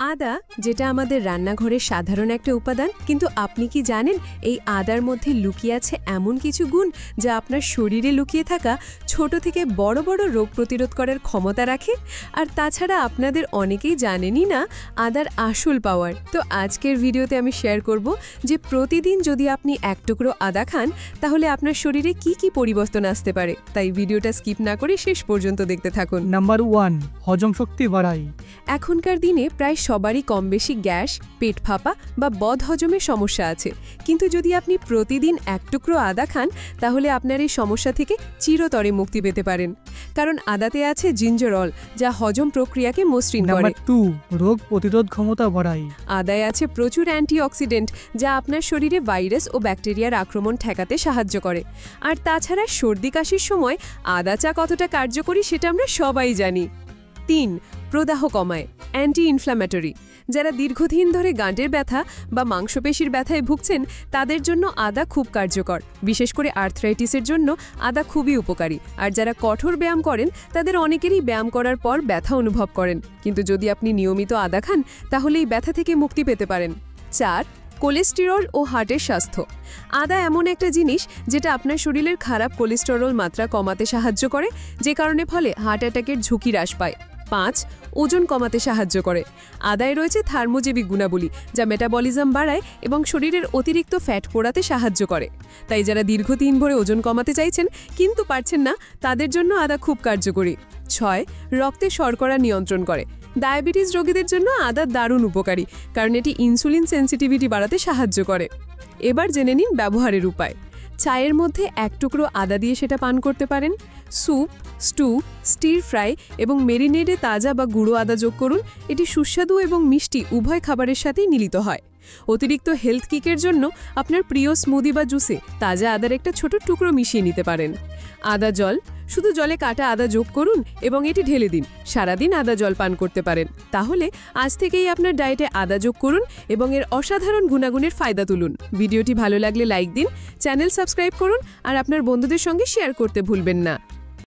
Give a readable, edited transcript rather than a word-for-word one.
আদা, যেটা আমাদের রান্নাঘরের সাধারণ একটা উপাদান, কিন্তু আপনি কি জানেন এই আদার মধ্যে লুকিয়ে আছে এমন কিছু গুণ যা আপনার শরীরে লুকিয়ে থাকা ছোট থেকে বড় বড় রোগ প্রতিরোধ করার ক্ষমতা রাখে? আর তাছাড়া আপনাদের অনেকেই জানেনই না আদার আসল পাওয়ার। তো আজকের ভিডিওতে আমি শেয়ার করব যে প্রতিদিন যদি আপনি এক টুকরো আদা খান তাহলে আপনার শরীরে কি কি পরিবর্তন আসতে পারে। তাই ভিডিওটা স্কিপ না করে শেষ পর্যন্ত দেখতে থাকুন। নাম্বার 1, হজম শক্তি বাড়ায়। এখনকার দিনে প্রায় সবারই কম বেশি গ্যাস, পেট ফাঁপা বা বদহজমের সমস্যা আছে, কিন্তু যদি আপনি প্রতিদিন এক টুকরো আদা খান তাহলে আপনার এই সমস্যা থেকে চিরতরে মুক্তি পেতে পারেন। কারণ আদাতে আছে জিঞ্জারল, যা হজম প্রক্রিয়াকে মসৃণ করে। নাম্বার 2, রোগ প্রতিরোধ ক্ষমতা বাড়ায়। আদায় আছে প্রচুর অ্যান্টিঅক্সিডেন্ট, যা আপনার শরীরে ভাইরাস ও ব্যাকটেরিয়ার আক্রমণ ঠেকাতে সাহায্য করে। আর তাছাড়া সর্দি কাশির সময় আদা চা কতটা কার্যকরী সেটা আমরা সবাই জানি। 3, প্রদাহ কমায়, অ্যান্টি ইনফ্ল্যামেটরি। যারা দীর্ঘদিন ধরে গাঁটের ব্যথা বা মাংসপেশির ব্যথায় ভুগছেন তাদের জন্য আদা খুব কার্যকর। বিশেষ করে আর্থ্রাইটিসের জন্য আদা খুবই উপকারী। আর যারা কঠোর ব্যায়াম করেন তাদের অনেকেরই ব্যায়াম করার পর ব্যথা অনুভব করেন, কিন্তু যদি আপনি নিয়মিত আদা খান তাহলে এই ব্যথা থেকে মুক্তি পেতে পারেন। 4, কোলেস্টেরল ও হার্টের স্বাস্থ্য। আদা এমন একটা জিনিস যেটা আপনার শরীরের খারাপ কোলেস্টেরল মাত্রা কমাতে সাহায্য করে, যে কারণে ফলে হার্ট অ্যাটাকের ঝুঁকি হ্রাস পায়। 5, ওজন কমাতে সাহায্য করে। আদায় রয়েছে থার্মোজেবিক গুণাবলী, যা মেটাবলিজম বাড়ায় এবং শরীরের অতিরিক্ত ফ্যাট পোড়াতে সাহায্য করে। তাই যারা দীর্ঘদিন ধরে ওজন কমাতে চাইছেন কিন্তু পারছেন না তাদের জন্য আদা খুব কার্যকরী। 6, রক্তে শর্করা নিয়ন্ত্রণ করে। ডায়াবেটিস রোগীদের জন্য আদা দারুণ উপকারী, কারণ এটি ইনসুলিন সেন্সিটিভিটি বাড়াতে সাহায্য করে। এবার জেনে নিন ব্যবহারের উপায়। চায়ের মধ্যে এক টুকরো আদা দিয়ে সেটা পান করতে পারেন। স্যুপ, স্টু, স্টির ফ্রাই এবং মেরিনেডে তাজা বা গুঁড়ো আদা যোগ করুন। এটি সুস্বাদু এবং মিষ্টি উভয় খাবারের সাথেই মিলিত হয়। অতিরিক্ত হেলথ কিকের জন্য আপনার প্রিয় স্মুদি বা জুসে তাজা আদার একটা ছোট টুকরো মিশিয়ে নিতে পারেন। আদা জল, শুধু জলে কাটা আদা যোগ করুন এবং এটি ঢেলে দিন। সারাদিন আদা জল পান করতে পারেন। তাহলে আজ থেকেই আপনার ডায়েটে আদা যোগ করুন এবং এর অসাধারণ গুণাগুণের ফায়দা তুলুন। ভিডিওটি ভালো লাগলে লাইক দিন, চ্যানেল সাবস্ক্রাইব করুন আর আপনার বন্ধুদের সঙ্গে শেয়ার করতে ভুলবেন না।